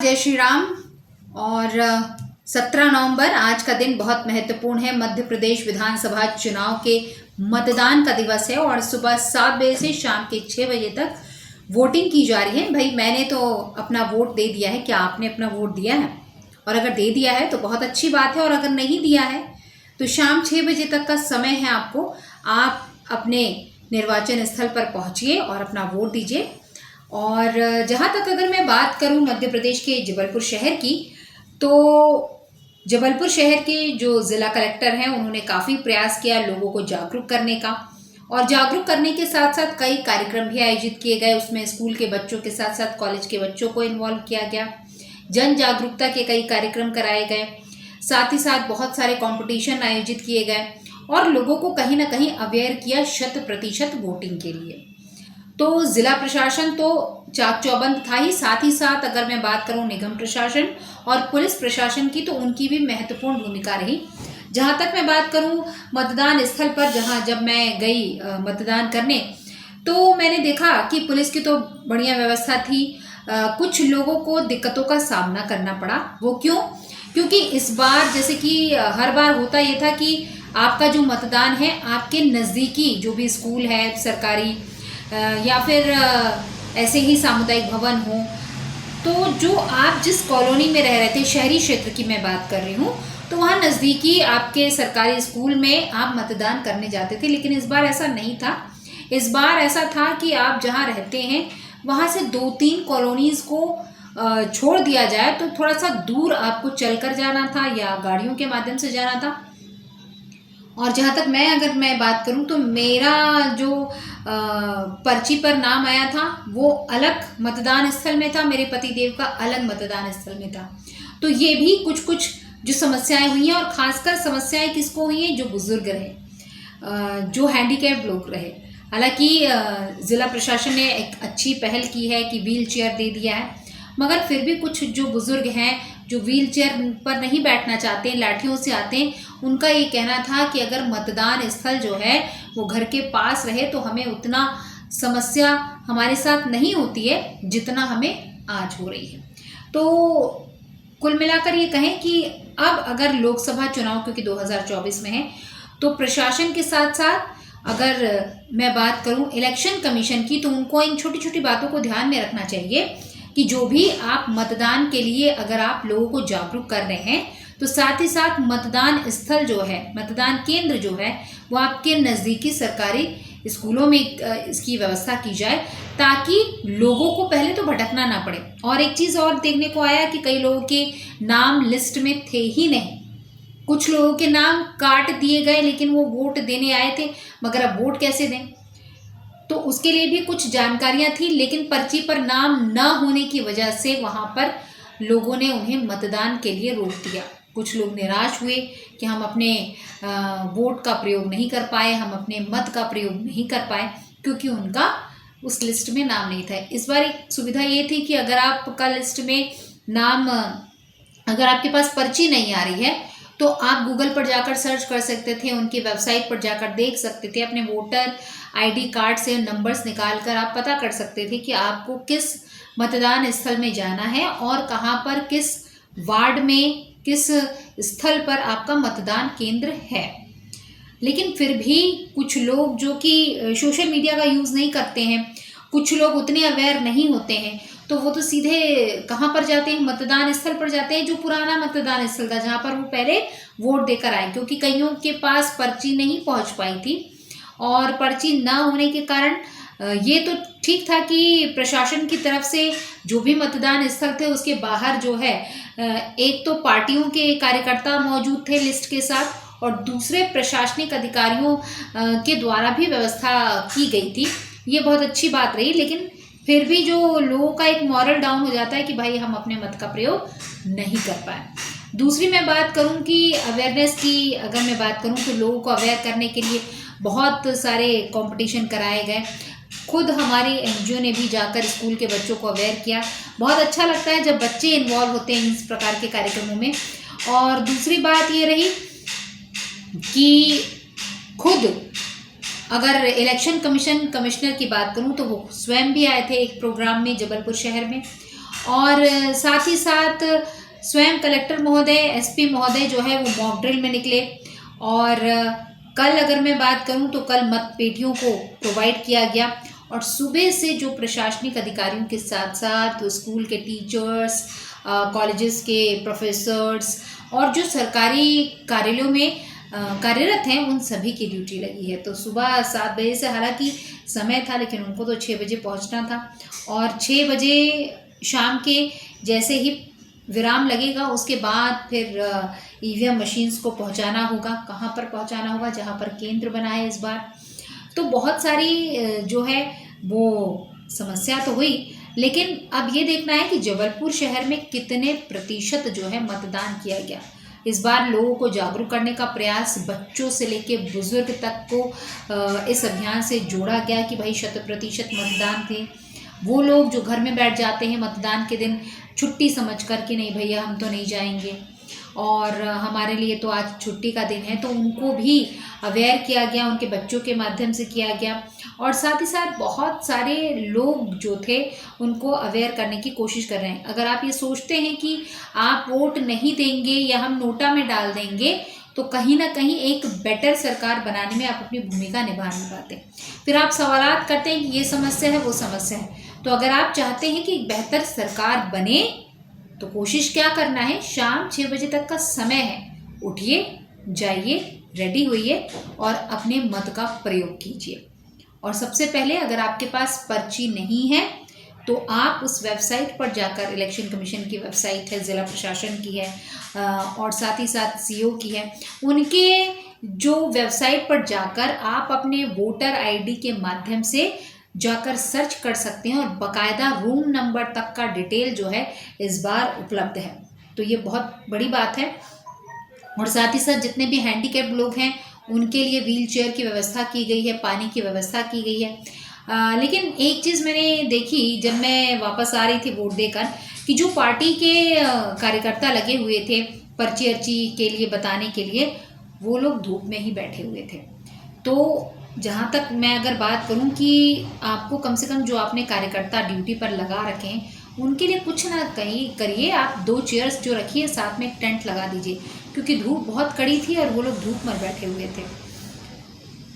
जय श्री राम। और 17 नवंबर आज का दिन बहुत महत्वपूर्ण है। मध्य प्रदेश विधानसभा चुनाव के मतदान का दिवस है और सुबह 7 बजे से शाम के 6 बजे तक वोटिंग की जा रही है। भाई मैंने तो अपना वोट दे दिया है। क्या आपने अपना वोट दिया है? और अगर दे दिया है तो बहुत अच्छी बात है, और अगर नहीं दिया है तो शाम 6 बजे तक का समय है आपको। आप अपने निर्वाचन स्थल पर पहुंचिए और अपना वोट दीजिए। और जहाँ तक अगर मैं बात करूँ मध्य प्रदेश के जबलपुर शहर की, तो जबलपुर शहर के जो ज़िला कलेक्टर हैं उन्होंने काफ़ी प्रयास किया लोगों को जागरूक करने का, और जागरूक करने के साथ साथ कई कार्यक्रम भी आयोजित किए गए। उसमें स्कूल के बच्चों के साथ साथ कॉलेज के बच्चों को इन्वॉल्व किया गया। जन जागरूकता के कई कार्यक्रम कराए गए, साथ ही साथ बहुत सारे कंपटीशन आयोजित किए गए और लोगों को कहीं ना कहीं अवेयर किया 100% वोटिंग के लिए। तो ज़िला प्रशासन तो चाक चौबंद था ही, साथ अगर मैं बात करूं निगम प्रशासन और पुलिस प्रशासन की, तो उनकी भी महत्वपूर्ण भूमिका रही। जहां तक मैं बात करूं मतदान स्थल पर, जब मैं गई मतदान करने, तो मैंने देखा कि पुलिस की तो बढ़िया व्यवस्था थी। कुछ लोगों को दिक्कतों का सामना करना पड़ा। वो क्यों? क्योंकि इस बार जैसे कि हर बार होता ये था कि आपका जो मतदान है आपके नज़दीकी जो भी स्कूल है सरकारी या फिर ऐसे ही सामुदायिक भवन हो, तो जो आप जिस कॉलोनी में रह रहे थे, शहरी क्षेत्र की मैं बात कर रही हूँ, तो वहाँ नज़दीकी आपके सरकारी स्कूल में आप मतदान करने जाते थे। लेकिन इस बार ऐसा नहीं था। इस बार ऐसा था कि आप जहाँ रहते हैं वहाँ से 2-3 कॉलोनीज़ को छोड़ दिया जाए तो थोड़ा सा दूर आपको चलकर जाना था या गाड़ियों के माध्यम से जाना था। और जहाँ तक अगर मैं बात करूँ तो मेरा जो पर्ची पर नाम आया था वो अलग मतदान स्थल में था, मेरे पतिदेव का अलग मतदान स्थल में था। तो ये भी कुछ जो समस्याएं हुई हैं, और ख़ासकर समस्याएं किसको हुई हैं? जो बुज़ुर्ग रहे, जो हैंडीकैप लोग रहे। हालांकि ज़िला प्रशासन ने एक अच्छी पहल की है कि व्हील चेयर दे दिया है, मगर फिर भी कुछ जो बुज़ुर्ग हैं जो व्हील चेयर पर नहीं बैठना चाहते, लाठियों से आते हैं, उनका ये कहना था कि अगर मतदान स्थल जो है वो घर के पास रहे तो हमें उतना समस्या हमारे साथ नहीं होती है जितना हमें आज हो रही है। तो कुल मिलाकर ये कहें कि अब अगर लोकसभा चुनाव क्योंकि 2024 में है, तो प्रशासन के साथ साथ अगर मैं बात करूं इलेक्शन कमीशन की, तो उनको इन छोटी छोटी बातों को ध्यान में रखना चाहिए कि जो भी आप मतदान के लिए अगर आप लोगों को जागरूक कर रहे हैं, तो साथ ही साथ मतदान स्थल जो है, मतदान केंद्र जो है, वो आपके नज़दीकी सरकारी स्कूलों में इसकी व्यवस्था की जाए, ताकि लोगों को पहले तो भटकना ना पड़े। और एक चीज़ और देखने को आया कि कई लोगों के नाम लिस्ट में थे ही नहीं। कुछ लोगों के नाम काट दिए गए, लेकिन वो वोट देने आए थे, मगर अब वोट कैसे दें? तो उसके लिए भी कुछ जानकारियां थी, लेकिन पर्ची पर नाम न होने की वजह से वहां पर लोगों ने उन्हें मतदान के लिए रोक दिया। कुछ लोग निराश हुए कि हम अपने वोट का प्रयोग नहीं कर पाए, हम अपने मत का प्रयोग नहीं कर पाए, क्योंकि उनका उस लिस्ट में नाम नहीं था। इस बार एक सुविधा ये थी कि अगर आपका लिस्ट में नाम, अगर आपके पास पर्ची नहीं आ रही है, तो आप गूगल पर जाकर सर्च कर सकते थे, उनकी वेबसाइट पर जाकर देख सकते थे, अपने वोटर आईडी कार्ड से नंबर्स निकाल कर आप पता कर सकते थे कि आपको किस मतदान स्थल में जाना है और कहाँ पर, किस वार्ड में, किस स्थल पर आपका मतदान केंद्र है। लेकिन फिर भी कुछ लोग जो कि सोशल मीडिया का यूज़ नहीं करते हैं, कुछ लोग उतने अवेयर नहीं होते हैं, तो वो तो सीधे कहाँ पर जाते हैं? मतदान स्थल पर जाते हैं जो पुराना मतदान स्थल था, जहाँ पर वो पहले वोट देकर आए। क्योंकि कईयों के पास पर्ची नहीं पहुँच पाई थी, और पर्ची ना होने के कारण ये तो ठीक था कि प्रशासन की तरफ से जो भी मतदान स्थल थे उसके बाहर जो है एक तो पार्टियों के कार्यकर्ता मौजूद थे लिस्ट के साथ, और दूसरे प्रशासनिक अधिकारियों के द्वारा भी व्यवस्था की गई थी। ये बहुत अच्छी बात रही। लेकिन फिर भी जो लोगों का एक मॉरल डाउन हो जाता है कि भाई हम अपने मत का प्रयोग नहीं कर पाए। दूसरी मैं बात करूं कि अवेयरनेस की, अगर मैं बात करूं तो लोगों को अवेयर करने के लिए बहुत सारे कंपटीशन कराए गए। खुद हमारी एनजीओ ने भी जाकर स्कूल के बच्चों को अवेयर किया। बहुत अच्छा लगता है जब बच्चे इन्वॉल्व होते हैं इस प्रकार के कार्यक्रमों में। और दूसरी बात ये रही कि खुद अगर इलेक्शन कमीशनर की बात करूं तो वो स्वयं भी आए थे एक प्रोग्राम में जबलपुर शहर में, और साथ ही साथ स्वयं कलेक्टर महोदय, एसपी महोदय जो है वो मॉक ड्रिल में निकले। और कल अगर मैं बात करूं तो कल मतपेटियों को प्रोवाइड किया गया और सुबह से जो प्रशासनिक अधिकारियों के साथ साथ स्कूल के टीचर्स, कॉलेजेस के प्रोफेसर्स और जो सरकारी कार्यालयों में कार्यरत हैं उन सभी की ड्यूटी लगी है। तो सुबह 7 बजे से हालांकि समय था, लेकिन उनको तो 6 बजे पहुंचना था और 6 बजे शाम के जैसे ही विराम लगेगा उसके बाद फिर ईवीएम मशीन्स को पहुंचाना होगा। कहाँ पर पहुंचाना होगा? जहां पर केंद्र बना है इस बार। तो बहुत सारी जो है वो समस्या तो हुई, लेकिन अब ये देखना है कि जबलपुर शहर में कितने प्रतिशत जो है मतदान किया गया। इस बार लोगों को जागरूक करने का प्रयास बच्चों से लेके बुजुर्ग तक को इस अभियान से जोड़ा गया कि भाई 100% मतदान थे। वो लोग जो घर में बैठ जाते हैं मतदान के दिन छुट्टी समझ कर कि नहीं भैया हम तो नहीं जाएंगे और हमारे लिए तो आज छुट्टी का दिन है, तो उनको भी अवेयर किया गया, उनके बच्चों के माध्यम से किया गया। और साथ ही साथ बहुत सारे लोग जो थे उनको अवेयर करने की कोशिश कर रहे हैं। अगर आप ये सोचते हैं कि आप वोट नहीं देंगे या हम नोटा में डाल देंगे तो कहीं ना कहीं एक बेटर सरकार बनाने में आप अपनी भूमिका निभा नहीं पाते। फिर आप सवालात करते हैं कि ये समस्या है वो समस्या है। तो अगर आप चाहते हैं कि एक बेहतर सरकार बने तो कोशिश क्या करना है, शाम 6 बजे तक का समय है, उठिए, जाइए, रेडी होइए और अपने मत का प्रयोग कीजिए। और सबसे पहले अगर आपके पास पर्ची नहीं है तो आप उस वेबसाइट पर जाकर, इलेक्शन कमीशन की वेबसाइट है, ज़िला प्रशासन की है और साथ ही साथ सीओ की है, उनके जो वेबसाइट पर जाकर आप अपने वोटर आईडी के माध्यम से जाकर सर्च कर सकते हैं और बाकायदा रूम नंबर तक का डिटेल जो है इस बार उपलब्ध है। तो ये बहुत बड़ी बात है। और साथ ही साथ जितने भी हैंडीकैप लोग हैं उनके लिए व्हील चेयर की व्यवस्था की गई है, पानी की व्यवस्था की गई है। लेकिन एक चीज़ मैंने देखी जब मैं वापस आ रही थी वोट देकर कि जो पार्टी के कार्यकर्ता लगे हुए थे पर्ची अर्ची के लिए बताने के लिए, वो लोग धूप में ही बैठे हुए थे। तो जहाँ तक मैं अगर बात करूँ कि आपको कम से कम जो आपने कार्यकर्ता ड्यूटी पर लगा रखे हैं उनके लिए कुछ ना कहीं करिए, आप 2 चेयर्स जो रखिए साथ में एक टेंट लगा दीजिए, क्योंकि धूप बहुत कड़ी थी और वो लोग धूप में बैठे हुए थे।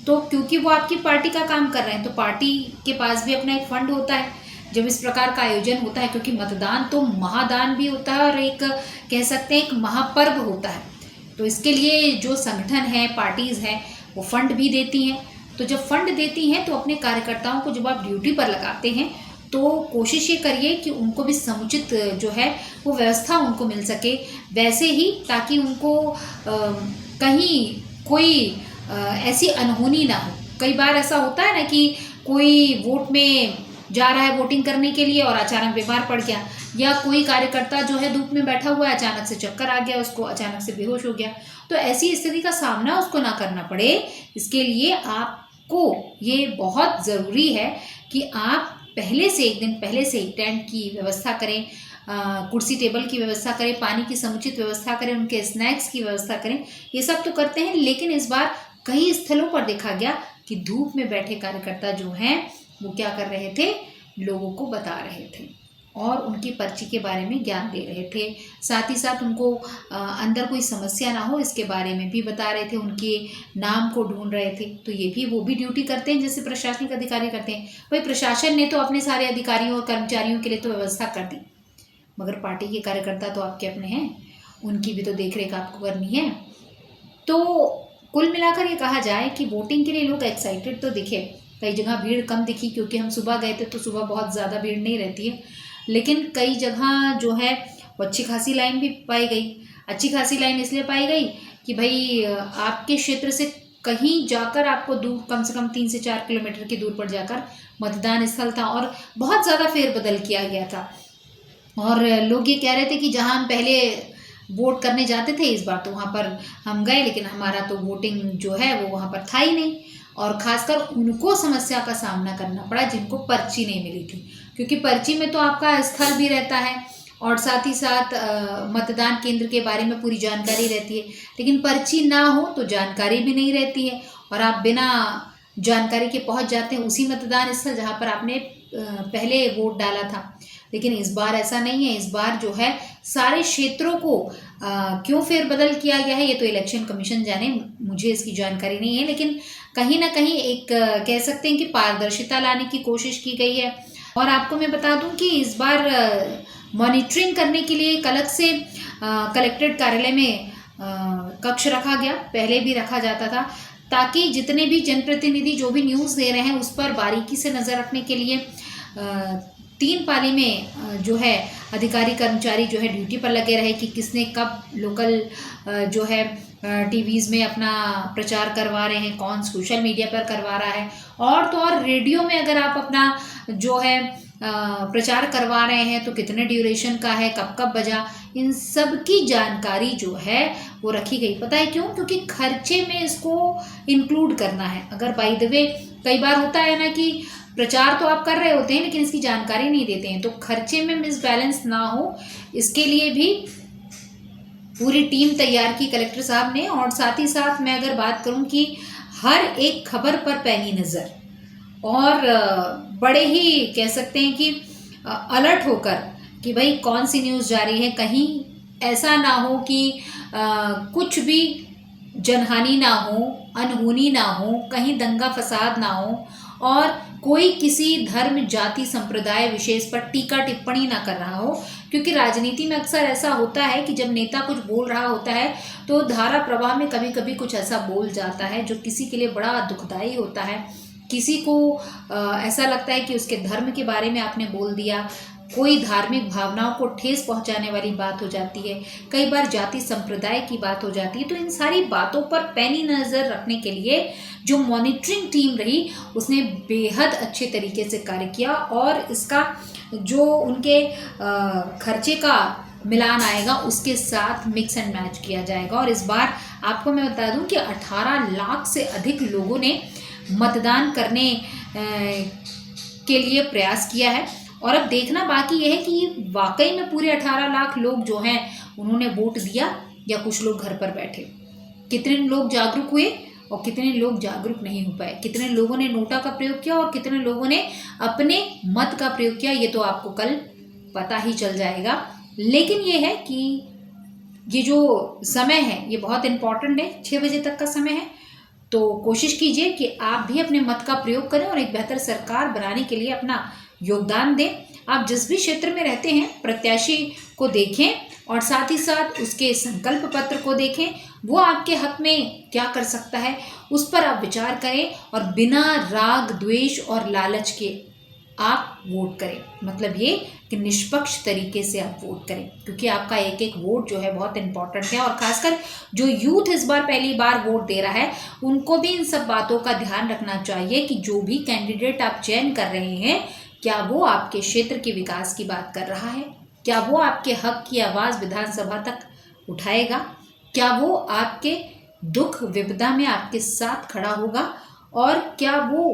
तो क्योंकि वो आपकी पार्टी का काम कर रहे हैं तो पार्टी के पास भी अपना एक फंड होता है जब इस प्रकार का आयोजन होता है, क्योंकि मतदान तो महादान भी होता है और एक कह सकते हैं एक महापर्व होता है। तो इसके लिए जो संगठन है, पार्टीज़ हैं, वो फंड भी देती हैं। तो जब फंड देती हैं तो अपने कार्यकर्ताओं को जब आप ड्यूटी पर लगाते हैं तो कोशिश ये करिए कि उनको भी समुचित जो है वो व्यवस्था उनको मिल सके वैसे ही, ताकि उनको कहीं कोई ऐसी अनहोनी ना हो। कई बार ऐसा होता है ना कि कोई वोट में जा रहा है वोटिंग करने के लिए और अचानक बीमार पड़ गया, या कोई कार्यकर्ता जो है धूप में बैठा हुआ है अचानक से चक्कर आ गया, उसको अचानक से बेहोश हो गया। तो ऐसी स्थिति का सामना उसको ना करना पड़े, इसके लिए आपको ये बहुत ज़रूरी है कि आप पहले से, एक दिन पहले से टेंट की व्यवस्था करें, कुर्सी टेबल की व्यवस्था करें, पानी की समुचित व्यवस्था करें, उनके स्नैक्स की व्यवस्था करें। ये सब तो करते हैं, लेकिन इस बार कई स्थलों पर देखा गया कि धूप में बैठे कार्यकर्ता जो हैं वो क्या कर रहे थे, लोगों को बता रहे थे और उनकी पर्ची के बारे में ज्ञान दे रहे थे। साथ ही साथ उनको अंदर कोई समस्या ना हो इसके बारे में भी बता रहे थे, उनके नाम को ढूंढ रहे थे। तो ये भी वो भी ड्यूटी करते हैं जैसे प्रशासनिक अधिकारी करते हैं। भाई प्रशासन ने तो अपने सारे अधिकारियों और कर्मचारियों के लिए तो व्यवस्था कर दी, मगर पार्टी के कार्यकर्ता तो आपके अपने हैं, उनकी भी तो देखरेख आपको करनी है। तो कुल मिलाकर ये कहा जाए कि वोटिंग के लिए लोग एक्साइटेड तो दिखे। कई जगह भीड़ कम दिखी क्योंकि हम सुबह गए थे तो सुबह बहुत ज़्यादा भीड़ नहीं रहती है, लेकिन कई जगह जो है वो अच्छी खासी लाइन भी पाई गई। अच्छी खासी लाइन इसलिए पाई गई कि भाई आपके क्षेत्र से कहीं जाकर आपको दूर, कम से कम 3 से 4 किलोमीटर की दूर पर जाकर मतदान स्थल था और बहुत ज़्यादा फेरबदल किया गया था। और लोग ये कह रहे थे कि जहाँ हम पहले वोट करने जाते थे इस बार तो वहाँ पर हम गए, लेकिन हमारा तो वोटिंग जो है वो वहाँ पर था ही नहीं। और ख़ासकर उनको समस्या का सामना करना पड़ा जिनको पर्ची नहीं मिली थी, क्योंकि पर्ची में तो आपका स्थल भी रहता है और साथ ही साथ मतदान केंद्र के बारे में पूरी जानकारी रहती है, लेकिन पर्ची ना हो तो जानकारी भी नहीं रहती है और आप बिना जानकारी के पहुंच जाते हैं उसी मतदान स्थल जहां पर आपने पहले वोट डाला था। लेकिन इस बार ऐसा नहीं है। इस बार जो है सारे क्षेत्रों को क्यों फेरबदल किया गया है ये तो इलेक्शन कमीशन जाने, मुझे इसकी जानकारी नहीं है। लेकिन कहीं ना कहीं एक कह सकते हैं कि पारदर्शिता लाने की कोशिश की गई है। और आपको मैं बता दूं कि इस बार मॉनिटरिंग करने के लिए एक अलग से कलेक्ट्रेट कार्यालय में कक्ष रखा गया, पहले भी रखा जाता था, ताकि जितने भी जनप्रतिनिधि जो भी न्यूज़ दे रहे हैं उस पर बारीकी से नज़र रखने के लिए 3 पाली में जो है अधिकारी कर्मचारी जो है ड्यूटी पर लगे रहे कि किसने कब लोकल जो है टीवीज़ में अपना प्रचार करवा रहे हैं, कौन सोशल मीडिया पर करवा रहा है, और तो और रेडियो में अगर आप अपना जो है प्रचार करवा रहे हैं तो कितने ड्यूरेशन का है, कब कब बजा, इन सब की जानकारी जो है वो रखी गई। पता है क्यों? क्योंकि खर्चे में इसको इंक्लूड करना है। अगर बाय द वे कई बार होता है ना कि प्रचार तो आप कर रहे होते हैं लेकिन इसकी जानकारी नहीं देते हैं, तो खर्चे में मिसबैलेंस ना हो इसके लिए भी पूरी टीम तैयार की कलेक्टर साहब ने। और साथ ही साथ मैं अगर बात करूं कि हर एक खबर पर पैनी नज़र और बड़े ही कह सकते हैं कि अलर्ट होकर कि भाई कौन सी न्यूज़ जा रही है, कहीं ऐसा ना हो कि कुछ भी जनहानि ना हो, अनहोनी ना हो, कहीं दंगा फसाद ना हो, और कोई किसी धर्म जाति संप्रदाय विशेष पर टीका टिप्पणी ना कर रहा हो। क्योंकि राजनीति में अक्सर ऐसा होता है कि जब नेता कुछ बोल रहा होता है तो धारा प्रवाह में कभी कभी कुछ ऐसा बोल जाता है जो किसी के लिए बड़ा दुखदाई होता है। किसी को ऐसा लगता है कि उसके धर्म के बारे में आपने बोल दिया, कोई धार्मिक भावनाओं को ठेस पहुंचाने वाली बात हो जाती है, कई बार जाति संप्रदाय की बात हो जाती है। तो इन सारी बातों पर पैनी नज़र रखने के लिए जो मॉनिटरिंग टीम रही उसने बेहद अच्छे तरीके से कार्य किया, और इसका जो उनके खर्चे का मिलान आएगा उसके साथ मिक्स एंड मैच किया जाएगा। और इस बार आपको मैं बता दूं कि 18 लाख से अधिक लोगों ने मतदान करने के लिए प्रयास किया है। और अब देखना बाकी यह है कि वाकई में पूरे 18 लाख लोग जो हैं उन्होंने वोट दिया या कुछ लोग घर पर बैठे। कितने लोग जागरूक हुए और कितने लोग जागरूक नहीं हो पाए, कितने लोगों ने नोटा का प्रयोग किया और कितने लोगों ने अपने मत का प्रयोग किया, ये तो आपको कल पता ही चल जाएगा। लेकिन ये है कि ये जो समय है ये बहुत इम्पॉर्टेंट है, 6 बजे तक का समय है। तो कोशिश कीजिए कि आप भी अपने मत का प्रयोग करें और एक बेहतर सरकार बनाने के लिए अपना योगदान दें। आप जिस भी क्षेत्र में रहते हैं प्रत्याशी को देखें और साथ ही साथ उसके संकल्प पत्र को देखें, वो आपके हक में क्या कर सकता है उस पर आप विचार करें और बिना राग द्वेष और लालच के आप वोट करें। मतलब ये कि निष्पक्ष तरीके से आप वोट करें, क्योंकि आपका एक एक वोट जो है बहुत इंपॉर्टेंट है। और खासकर जो यूथ इस बार पहली बार वोट दे रहा है उनको भी इन सब बातों का ध्यान रखना चाहिए कि जो भी कैंडिडेट आप चयन कर रहे हैं क्या वो आपके क्षेत्र के विकास की बात कर रहा है, क्या वो आपके हक की आवाज़ विधानसभा तक उठाएगा, क्या वो आपके दुख विपदा में आपके साथ खड़ा होगा, और क्या वो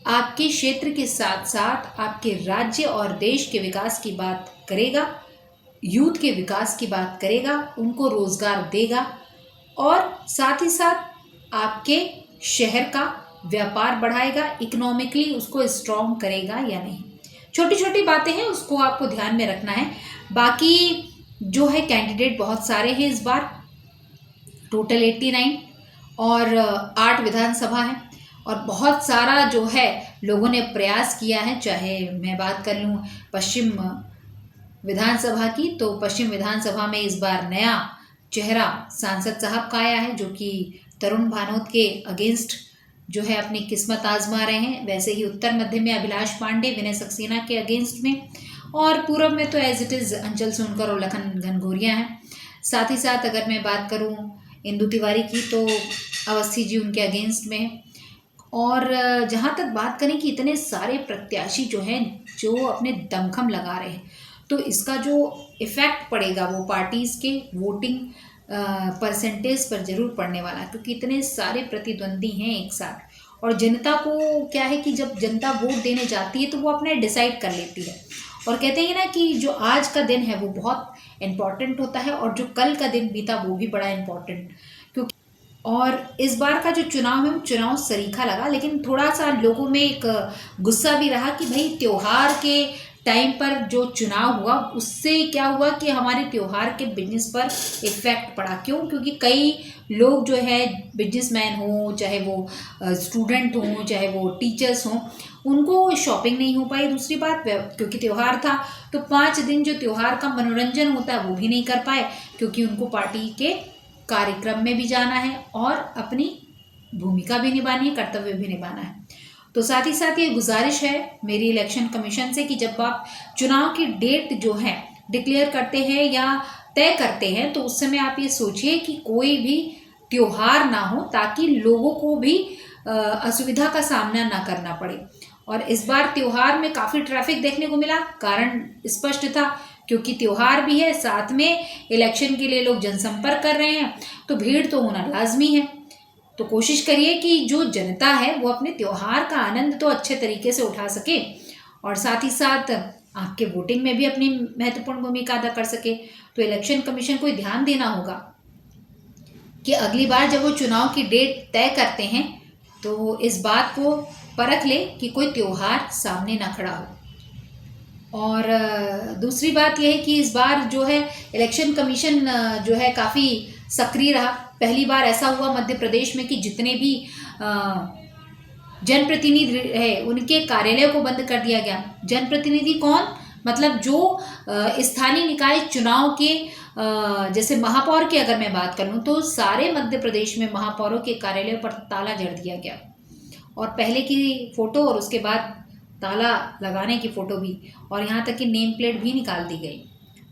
आपके क्षेत्र के साथ साथ आपके राज्य और देश के विकास की बात करेगा, यूथ के विकास की बात करेगा, उनको रोजगार देगा और साथ ही साथ आपके शहर का व्यापार बढ़ाएगा, इकोनॉमिकली उसको स्ट्रॉन्ग करेगा या नहीं। छोटी छोटी बातें हैं, उसको आपको ध्यान में रखना है। बाकी जो है कैंडिडेट बहुत सारे हैं इस बार, टोटल 89 और 8 विधानसभा हैं और बहुत सारा जो है लोगों ने प्रयास किया है। चाहे मैं बात कर लूँ पश्चिम विधानसभा की, तो पश्चिम विधानसभा में इस बार नया चेहरा सांसद साहब का आया है जो कि तरुण भानोत के अगेंस्ट जो है अपनी किस्मत आजमा रहे हैं। वैसे ही उत्तर मध्य में अभिलाष पांडे विनय सक्सेना के अगेंस्ट में, और पूर्व में तो एज इट इज़ अंचल सोनकर और लखन घनघोरिया हैं। साथ ही साथ अगर मैं बात करूं इंदु तिवारी की तो अवस्थी जी उनके अगेंस्ट में हैं। और जहां तक बात करें कि इतने सारे प्रत्याशी जो हैं जो अपने दमखम लगा रहे हैं, तो इसका जो इफ़ेक्ट पड़ेगा वो पार्टीज़ के वोटिंग परसेंटेज पर जरूर पड़ने वाला है, क्योंकि इतने सारे प्रतिद्वंदी हैं एक साथ। और जनता को क्या है कि जब जनता वोट देने जाती है तो वो अपने डिसाइड कर लेती है, और कहते हैं ना कि जो आज का दिन है वो बहुत इम्पॉर्टेंट होता है और जो कल का दिन बीता वो भी बड़ा इम्पॉर्टेंट। क्योंकि और इस बार का जो चुनाव है वो चुनाव सरीखा लगा, लेकिन थोड़ा सा लोगों में एक गुस्सा भी रहा कि भाई त्योहार के टाइम पर जो चुनाव हुआ उससे क्या हुआ कि हमारे त्योहार के बिजनेस पर इफ़ेक्ट पड़ा। क्यों? क्योंकि कई लोग जो है बिजनेसमैन हों, चाहे वो स्टूडेंट हों, चाहे वो टीचर्स हों, उनको शॉपिंग नहीं हो पाई। दूसरी बात, क्योंकि त्यौहार था तो 5 दिन जो त्यौहार का मनोरंजन होता है वो भी नहीं कर पाए, क्योंकि उनको पार्टी के कार्यक्रम में भी जाना है और अपनी भूमिका भी निभानी है, कर्तव्य भी निभाना है। तो साथ ही साथ ये गुजारिश है मेरी इलेक्शन कमीशन से कि जब आप चुनाव की डेट जो है डिक्लेयर करते हैं या तय करते हैं तो उस समय आप ये सोचिए कि कोई भी त्योहार ना हो, ताकि लोगों को भी असुविधा का सामना ना करना पड़े। और इस बार त्योहार में काफ़ी ट्रैफिक देखने को मिला। कारण स्पष्ट था, क्योंकि त्योहार भी है, साथ में इलेक्शन के लिए लोग जनसंपर्क कर रहे हैं, तो भीड़ तो होना लाजमी है। तो कोशिश करिए कि जो जनता है वो अपने त्योहार का आनंद तो अच्छे तरीके से उठा सके और साथ ही साथ आपके वोटिंग में भी अपनी महत्वपूर्ण भूमिका अदा कर सके। तो इलेक्शन कमीशन को ध्यान देना होगा कि अगली बार जब वो चुनाव की डेट तय करते हैं तो इस बात को परख ले कि कोई त्योहार सामने ना खड़ा हो। और दूसरी बात यह है कि इस बार जो है इलेक्शन कमीशन जो है काफ़ी सक्रिय रहा। पहली बार ऐसा हुआ मध्य प्रदेश में कि जितने भी जनप्रतिनिधि है उनके कार्यालय को बंद कर दिया गया। जनप्रतिनिधि कौन? मतलब जो स्थानीय निकाय चुनाव के जैसे महापौर की अगर मैं बात करूं तो सारे मध्य प्रदेश में महापौरों के कार्यालय पर ताला जड़ दिया गया, और पहले की फ़ोटो और उसके बाद ताला लगाने की फ़ोटो भी, और यहाँ तक कि नेम प्लेट भी निकाल दी गई।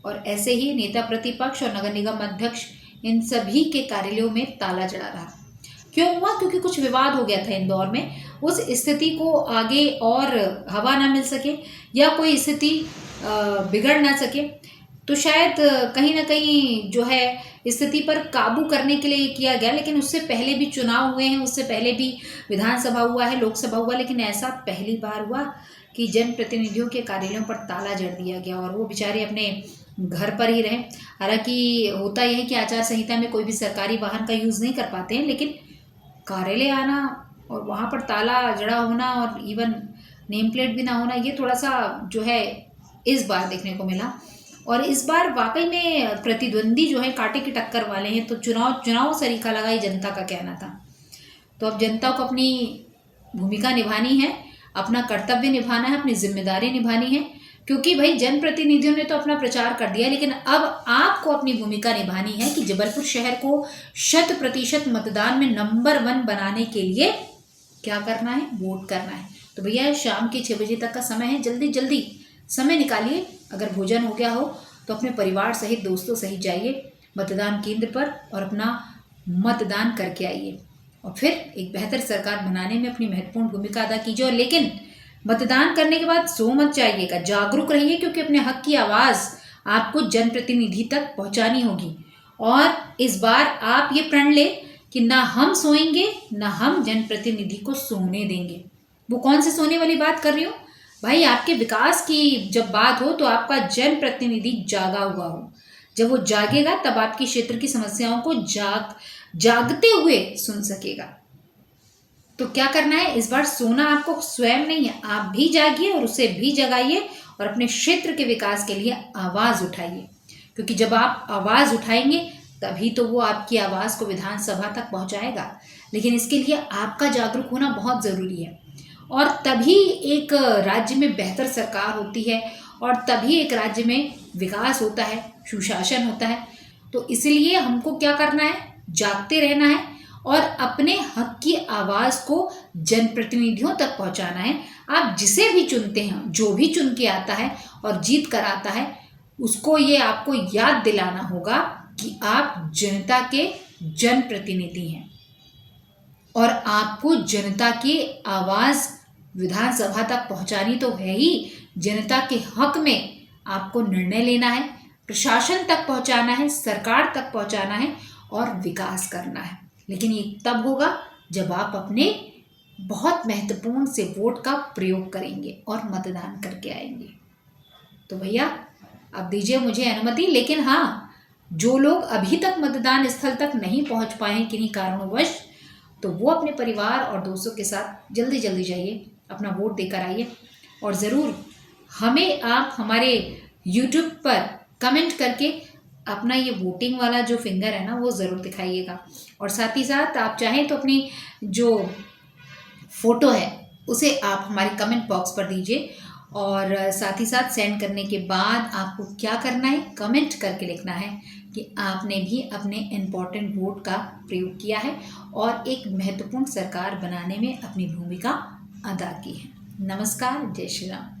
और ऐसे ही नेता प्रतिपक्ष और नगर निगम अध्यक्ष, इन सभी के कार्यालयों में ताला जड़ा रहा। क्यों हुआ? क्योंकि कुछ विवाद हो गया था इंदौर में। उस स्थिति को आगे और हवा ना मिल सके या कोई स्थिति बिगड़ ना सके, तो शायद कहीं ना कहीं जो है स्थिति पर काबू करने के लिए किया गया। लेकिन उससे पहले भी चुनाव हुए हैं, उससे पहले भी विधानसभा हुआ है, लोकसभा हुआ, लेकिन ऐसा पहली बार हुआ कि जनप्रतिनिधियों के कार्यालयों पर ताला जड़ दिया गया और वो बेचारे अपने घर पर ही रहे। हालांकि होता यह है कि आचार संहिता में कोई भी सरकारी वाहन का यूज़ नहीं कर पाते हैं, लेकिन कार्यालय आना और वहाँ पर ताला जड़ा होना और इवन नेम प्लेट भी ना होना, ये थोड़ा सा जो है इस बार देखने को मिला। और इस बार वाकई में प्रतिद्वंदी जो है कांटे की टक्कर वाले हैं। तो चुनाव सरीखा लगा, ये जनता का कहना था। तो अब जनता को अपनी भूमिका निभानी है, अपना कर्तव्य निभाना है, अपनी जिम्मेदारी निभानी है, क्योंकि भाई जनप्रतिनिधियों ने तो अपना प्रचार कर दिया, लेकिन अब आपको अपनी भूमिका निभानी है कि जबलपुर शहर को 100% मतदान में नंबर 1 बनाने के लिए क्या करना है? वोट करना है। तो भैया शाम के 6 बजे तक का समय है, जल्दी जल्दी समय निकालिए। अगर भोजन हो गया हो तो अपने परिवार सहित, दोस्तों सहित जाइए मतदान केंद्र पर और अपना मतदान करके आइए, और फिर एक बेहतर सरकार बनाने में अपनी महत्वपूर्ण भूमिका अदा कीजिए। और लेकिन मतदान करने के बाद सो मत जाइएगा, जागरूक रहिए, क्योंकि अपने हक की आवाज़ आपको जनप्रतिनिधि तक पहुंचानी होगी। और इस बार आप ये प्रण ले कि ना हम सोएंगे, ना हम जनप्रतिनिधि को सोने देंगे। वो कौन से सोने वाली बात कर रही हूँ भाई? आपके विकास की जब बात हो तो आपका जनप्रतिनिधि जागा हुआ हो। जब वो जागेगा तब आपकी क्षेत्र की समस्याओं को जागते हुए सुन सकेगा। तो क्या करना है इस बार? सोना आपको स्वयं नहीं है, आप भी जागिए और उसे भी जगाइए और अपने क्षेत्र के विकास के लिए आवाज़ उठाइए, क्योंकि जब आप आवाज़ उठाएंगे तभी तो वो आपकी आवाज़ को विधानसभा तक पहुंचाएगा। लेकिन इसके लिए आपका जागरूक होना बहुत ज़रूरी है, और तभी एक राज्य में बेहतर सरकार होती है, और तभी एक राज्य में विकास होता है, सुशासन होता है। तो इसलिए हमको क्या करना है? जागते रहना है और अपने हक की आवाज़ को जनप्रतिनिधियों तक पहुंचाना है। आप जिसे भी चुनते हैं, जो भी चुन के आता है और जीत कर आता है, उसको ये आपको याद दिलाना होगा कि आप जनता के जनप्रतिनिधि हैं और आपको जनता की आवाज़ विधानसभा तक पहुंचानी तो है ही। जनता के हक में आपको निर्णय लेना है, प्रशासन तक पहुंचाना है, सरकार तक पहुंचाना है और विकास करना है। लेकिन ये तब होगा जब आप अपने बहुत महत्वपूर्ण से वोट का प्रयोग करेंगे और मतदान करके आएंगे। तो भैया अब दीजिए मुझे अनुमति, लेकिन हाँ, जो लोग अभी तक मतदान स्थल तक नहीं पहुंच पाए हैं किन्हीं कारणवश, तो वो अपने परिवार और दोस्तों के साथ जल्दी जल्दी जाइए, अपना वोट देकर आइए। और ज़रूर हमें आप हमारे यूट्यूब पर कमेंट करके अपना ये वोटिंग वाला जो फिंगर है ना वो ज़रूर दिखाइएगा। और साथ ही साथ आप चाहें तो अपनी जो फ़ोटो है उसे आप हमारे कमेंट बॉक्स पर दीजिए। और साथ ही साथ सेंड करने के बाद आपको क्या करना है, कमेंट करके लिखना है कि आपने भी अपने इम्पोर्टेंट वोट का प्रयोग किया है और एक महत्वपूर्ण सरकार बनाने में अपनी भूमिका अदा की है। नमस्कार, जय श्री राम।